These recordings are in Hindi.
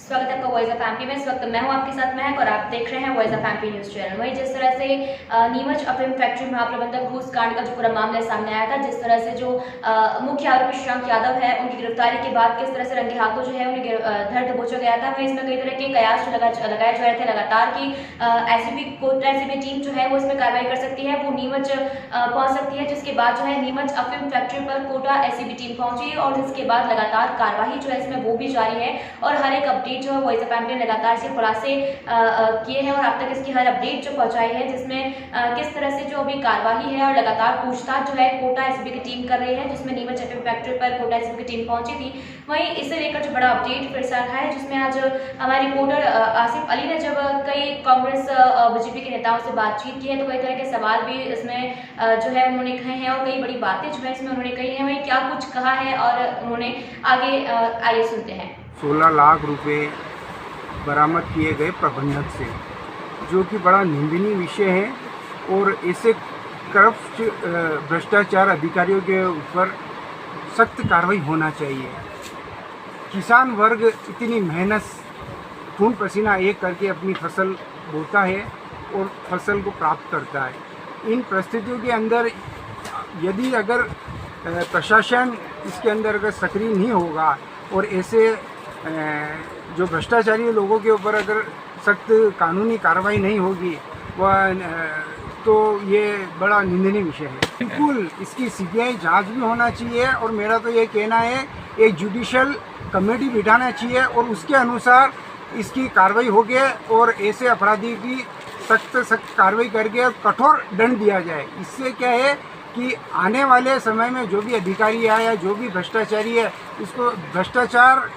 स्वागत है आपका वॉइस ऑफ एमपी में। इस वक्त मैं हूं आपके साथ महक और आप देख रहे हैं voice of MP news channel. वहीं जिस तरह से नीमच अफीम फैक्ट्री महाप्रबंधक घूस कांड का जो पूरा मामला सामने आया था, जिस तरह से जो मुख्य आरोपी श्रीकांत यादव है उनकी गिरफ्तारी के बाद किस तरह से रंगे हाथों जो है उन्हें धर दबोचा गया था, वहीं इसमें कई तरह के कयास लगाए जा रहे थे लगातार कि एसीबी टीम जो है वो इसमें कार्रवाई कर सकती है, वो नीमच पहुंच सकती है। जिसके बाद जो है नीमच अफीम फैक्ट्री पर कोटा एसीबी टीम पहुंची और जिसके बाद लगातार कार्रवाई जो है इसमें वो भी जारी है और हर एक अपडेट जो है वॉइस ऑफ एमपी ने लगातार से खुलासे किए हैं और अब तक इसकी हर अपडेट जो पहुंचाई है, जिसमें किस तरह से जो अभी कार्रवाई है और लगातार पूछताछ जो है कोटा एसीबी की टीम कर रही है, जिसमें नीमच एफएम फैक्ट्री पर कोटा एसीबी की टीम पहुंची थी। वहीं इसे लेकर जो बड़ा अपडेट फिर से रहा है, जिसमें आज हमारे रिपोर्टर आसिफ अली ने जब कई कांग्रेस बीजेपी के नेताओं से बातचीत की है तो कई तरह के सवाल भी इसमें जो है उन्होंने कहे हैं और कई बड़ी बातें जो है इसमें उन्होंने कही है। वहीं क्या कुछ कहा है और उन्होंने आगे आइए सुनते हैं। 16 लाख रुपए बरामद किए गए प्रबंधक से, जो कि बड़ा निंदनीय विषय है और ऐसे करप्ट भ्रष्टाचार अधिकारियों के ऊपर सख्त कार्रवाई होना चाहिए। किसान वर्ग इतनी मेहनत खून पसीना एक करके अपनी फसल बोता है और फसल को प्राप्त करता है। इन परिस्थितियों के अंदर यदि अगर प्रशासन इसके अंदर अगर सक्रिय नहीं होगा और ऐसे जो भ्रष्टाचारी लोगों के ऊपर अगर सख्त कानूनी कार्रवाई नहीं होगी तो ये बड़ा निंदनीय विषय है। बिल्कुल इसकी सीबीआई जांच भी होना चाहिए और मेरा तो ये कहना है एक जुडिशियल कमेटी बिठाना चाहिए और उसके अनुसार इसकी कार्रवाई होगी और ऐसे अपराधी की सख्त कार्रवाई करके कठोर दंड दिया जाए। इससे क्या है कि आने वाले समय में जो भी अधिकारी है या जो भी भ्रष्टाचारी है, इसको भ्रष्टाचार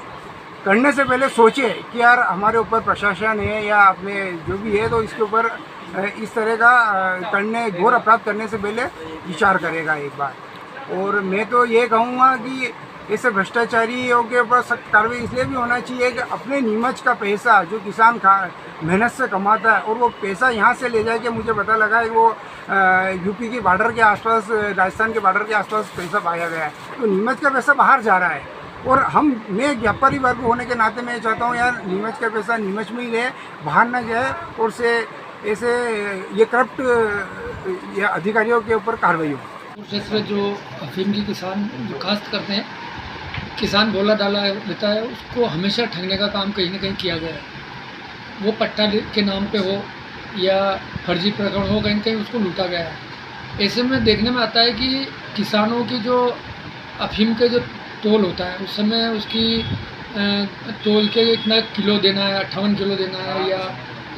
करने से पहले सोचे कि यार हमारे ऊपर प्रशासन है या अपने जो भी है तो इसके ऊपर इस तरह का घोर अपराध करने से पहले विचार करेगा एक बार। और मैं तो ये कहूँगा कि ऐसे भ्रष्टाचारियों के ऊपर सख्त कार्रवाई इसलिए भी होना चाहिए कि अपने नीमच का पैसा जो किसान मेहनत से कमाता है और वो पैसा यहाँ से ले जाके, मुझे पता लगा है वो यूपी की बॉर्डर के आसपास, राजस्थान के बॉर्डर के आसपास पैसा पाया गया है, तो नीमच का पैसा बाहर जा रहा है। और मैं एक व्यापारी वर्ग होने के नाते मैं चाहता हूँ यार नीमच का पैसा नीमच में ही रहे, बाहर ना जाए और से ऐसे ये करप्ट अधिकारियों के ऊपर कार्रवाई हो। दूसरे जो अफीम की किसान जो काश्त करते हैं, किसान बोला डाला लेता है, उसको हमेशा ठगने का काम कहीं ना कहीं किया गया है। वो पट्टा के नाम पे हो या फर्जी प्रकरण हो, कहीं ना कहीं उसको लूटा गया है। ऐसे में देखने में आता है कि किसानों की जो अफीम के जो तोल होता है उस समय उसकी तोल के इतना किलो देना है, 58 किलो देना है या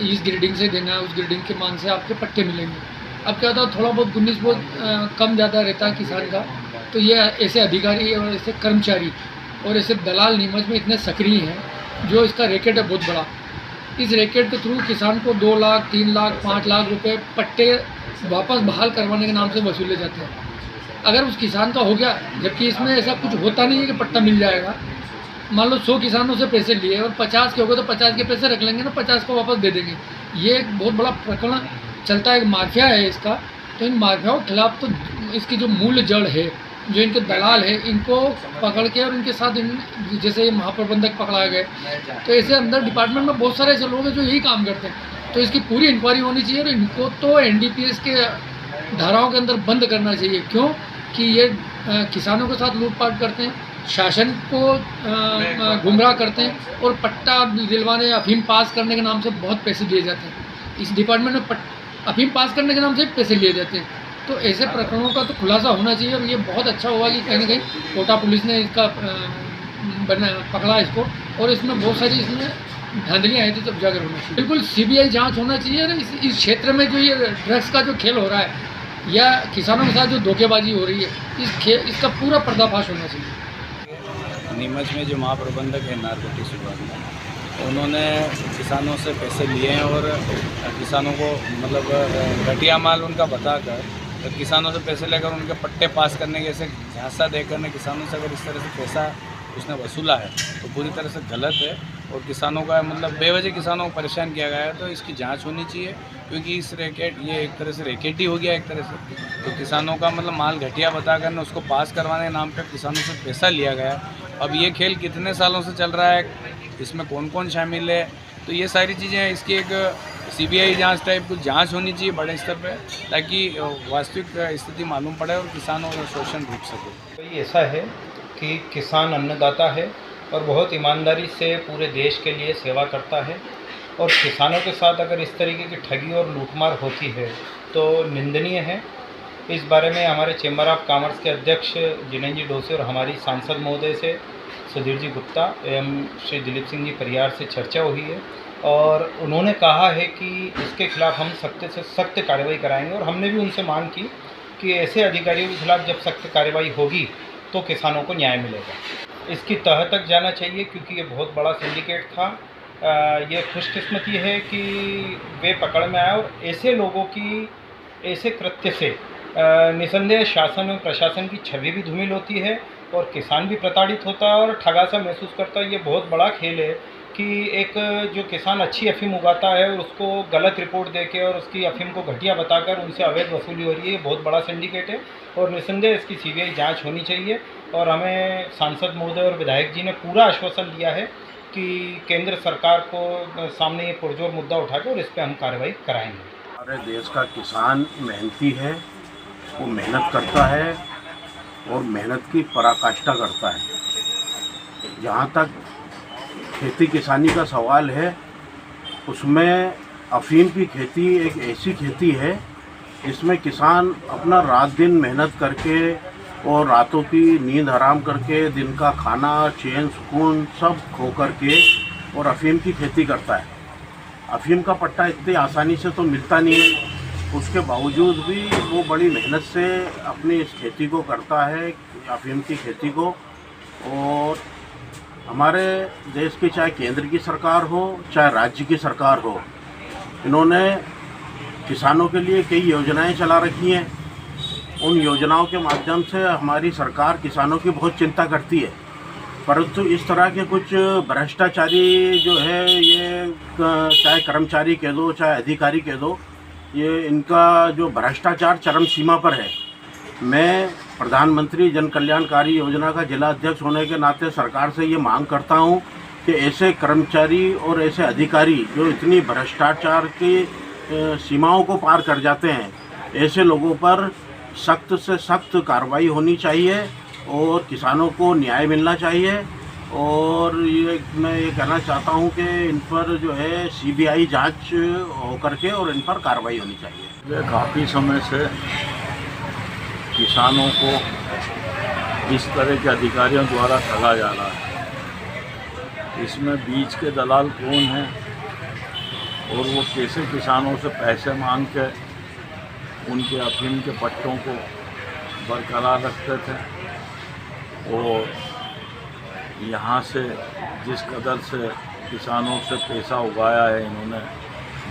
इस ग्रेडिंग से देना है, उस ग्रेडिंग के मान से आपके पट्टे मिलेंगे। अब क्या होता है थोड़ा बहुत 19 बहुत कम ज़्यादा रहता है किसान का, तो ये ऐसे अधिकारी और ऐसे कर्मचारी और ऐसे दलाल नीमच में इतने सक्रिय हैं जो इसका रैकेट है बहुत बड़ा। इस रैकेट के थ्रू किसान को 2 लाख 3 लाख 5 लाख रुपए पट्टे वापस बहाल करवाने के नाम से वसूले जाते हैं। अगर उस किसान का हो गया, जबकि इसमें ऐसा कुछ होता नहीं है कि पट्टा मिल जाएगा। मान लो 100 किसानों से पैसे लिए और 50 के हो गए तो 50 के पैसे रख लेंगे ना, 50 को वापस दे देंगे। ये एक बहुत बड़ा प्रकरण चलता है, एक माफिया है इसका। तो इन माफियाओं के खिलाफ तो इसकी जो मूल जड़ है, जो इनके दलाल है, इनको पकड़ के और इनके साथ जैसे ये महाप्रबंधक पकड़ाए गए, तो ऐसे अंदर डिपार्टमेंट में बहुत सारे ऐसे लोग हैं जो यही काम करते हैं। तो इसकी पूरी इंक्वायरी होनी चाहिए और इनको तो NDPS के धाराओं के अंदर बंद करना चाहिए। क्यों कि ये किसानों के साथ लूटपाट करते हैं, शासन को गुमराह करते हैं और पट्टा दिलवाने, अफीम पास करने के नाम से बहुत पैसे दिए जाते हैं। इस डिपार्टमेंट में अफीम पास करने के नाम से पैसे लिए जाते हैं। तो ऐसे प्रकरणों का तो खुलासा होना चाहिए और ये बहुत अच्छा हुआ कि कहीं ना कहीं कोटा पुलिस ने इसका पकड़ा इसको, और इसमें बहुत सारी इसमें धांधलियाँ आई थी तो उजागर होना चाहिए। बिल्कुल CBI जांच होना चाहिए। और इस क्षेत्र में जो ये ड्रग्स का जो खेल हो रहा है या किसानों के साथ जो धोखेबाजी हो रही है, इसका पूरा पर्दाफाश होना चाहिए। नीमच में जो महाप्रबंधक है नारकोटिक्स विभाग में, उन्होंने किसानों से पैसे लिए हैं और किसानों को मतलब घटिया माल उनका बताकर तो किसानों से पैसे लेकर उनके पट्टे पास करने के ऐसे झांसा देकर किसानों से अगर इस तरह से पैसा उसने वसूला है तो पूरी तरह से गलत है और किसानों का मतलब बेवजह किसानों को परेशान किया गया है। तो इसकी जांच होनी चाहिए क्योंकि इस रैकेट ये एक तरह से रैकेट ही हो गया एक तरह से। तो किसानों का मतलब माल घटिया बताकर उसको पास करवाने के नाम पर किसानों से पैसा लिया गया। अब ये खेल कितने सालों से चल रहा है इसमें कौन कौन शामिल है। तो ये सारी चीज़ें, इसकी एक CBI जांच टाइप कुछ जांच होनी चाहिए बड़े स्तर पे, ताकि वास्तविक स्थिति मालूम पड़े और किसानों का शोषण रुक सके। तो ये ऐसा है कि किसान अन्नदाता है और बहुत ईमानदारी से पूरे देश के लिए सेवा करता है, और किसानों के साथ अगर इस तरीके की ठगी और लूटमार होती है तो निंदनीय है। इस बारे में हमारे चेंबर ऑफ कॉमर्स के अध्यक्ष जिनेन्द्र जी डोसे और हमारी सांसद महोदय से सुधीर जी गुप्ता एवं श्री दिलीप सिंह जी परियार से चर्चा हुई है, और उन्होंने कहा है कि इसके खिलाफ हम सख्त से सख्त कार्रवाई कराएंगे। और हमने भी उनसे मांग की कि ऐसे अधिकारियों के खिलाफ जब सख्त कार्रवाई होगी तो किसानों को न्याय मिलेगा। इसकी तह तक जाना चाहिए, क्योंकि ये बहुत बड़ा सिंडिकेट था। ये खुशकिस्मती है कि वे पकड़ में आए, और ऐसे लोगों की ऐसे कृत्य से निसंदेह शासन और प्रशासन की छवि भी धूमिल होती है और किसान भी प्रताड़ित होता है और ठगा सा महसूस करता है। ये बहुत बड़ा खेल है कि एक जो किसान अच्छी अफीम उगाता है और उसको गलत रिपोर्ट देके और उसकी अफीम को घटिया बताकर उनसे अवैध वसूली हो रही है। ये बहुत बड़ा सिंडिकेट है और निसंदेह इसकी CBI जांच होनी चाहिए। और हमें सांसद महोदय और विधायक जी ने पूरा आश्वासन दिया है कि केंद्र सरकार को सामने ये पुरजोर मुद्दा उठाकर और इस पर हम कार्रवाई कराएंगे। हमारे देश का किसान मेहनती है, वो मेहनत करता है और मेहनत की पराकाष्ठा करता है। जहाँ तक खेती किसानी का सवाल है, उसमें अफीम की खेती एक ऐसी खेती है जिसमें किसान अपना रात दिन मेहनत करके और रातों की नींद हराम करके दिन का खाना, चैन सुकून सब खो करके और अफीम की खेती करता है। अफीम का पट्टा इतनी आसानी से तो मिलता नहीं है, उसके बावजूद भी वो बड़ी मेहनत से अपनी इस खेती को करता है, अफीम की खेती को। और हमारे देश की चाहे केंद्र की सरकार हो चाहे राज्य की सरकार हो, इन्होंने किसानों के लिए कई योजनाएं चला रखी हैं। उन योजनाओं के माध्यम से हमारी सरकार किसानों की बहुत चिंता करती है, परंतु इस तरह के कुछ भ्रष्टाचारी जो है, ये चाहे कर्मचारी कह दो चाहे अधिकारी कह दो, ये इनका जो भ्रष्टाचार चरम सीमा पर है। मैं प्रधानमंत्री जन कल्याणकारी योजना का जिला अध्यक्ष होने के नाते सरकार से ये मांग करता हूँ कि ऐसे कर्मचारी और ऐसे अधिकारी जो इतनी भ्रष्टाचार की सीमाओं को पार कर जाते हैं, ऐसे लोगों पर सख्त से सख्त कार्रवाई होनी चाहिए और किसानों को न्याय मिलना चाहिए। और मैं ये कहना चाहता हूँ कि इन पर जो है CBI जांच हो करके और इन पर कार्रवाई होनी चाहिए। काफ़ी समय से किसानों को इस तरह के अधिकारियों द्वारा ठगा जा रहा है। इसमें बीच के दलाल कौन हैं और वो कैसे किसानों से पैसे मांग के उनके अफीम के पट्टों को बरकरार रखते थे, और यहाँ से जिस कदर से किसानों से पैसा उगाया है इन्होंने,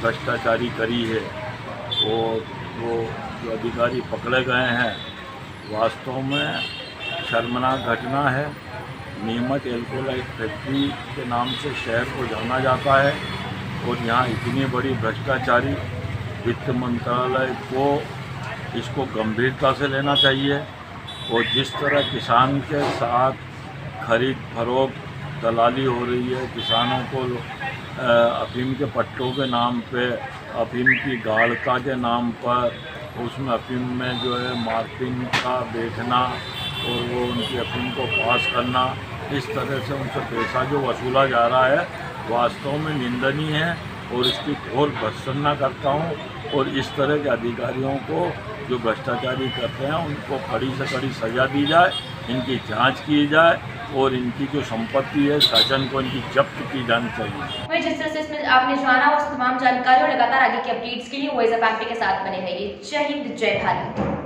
भ्रष्टाचारी करी है, और वो जो अधिकारी पकड़े गए हैं वास्तव में शर्मनाक घटना है। नीमच एल्कोलाइट फैक्ट्री के नाम से शहर को जाना जाता है और यहाँ इतनी बड़ी भ्रष्टाचारी, वित्त मंत्रालय को इसको गंभीरता से लेना चाहिए। और जिस तरह किसान के साथ खरीद फरोख्त दलाली हो रही है, किसानों को अफीम के पट्टों के नाम पे, अफीम की गाढ़ता के नाम पर, उसमें अफीम में जो है मार्किंग का देखना और वो उनकी अफीम को पास करना, इस तरह से उनसे पैसा जो वसूला जा रहा है वास्तव में निंदनीय है और इसकी घोर भर्त्सना करता हूँ। और इस तरह के अधिकारियों को जो भ्रष्टाचारी करते हैं उनको कड़ी से कड़ी सज़ा दी जाए, इनकी जांच की जाए और इनकी जो संपत्ति है शासन को इनकी जब्त की जानी चाहिए। वही जिस तरह से इसमें आपने जाना उस तमाम जानकारी और लगातार आगे की अपडेट्स के लिए वॉइस ऑफ एमपी के साथ बने रहिए। जय हिंद, जय भारत।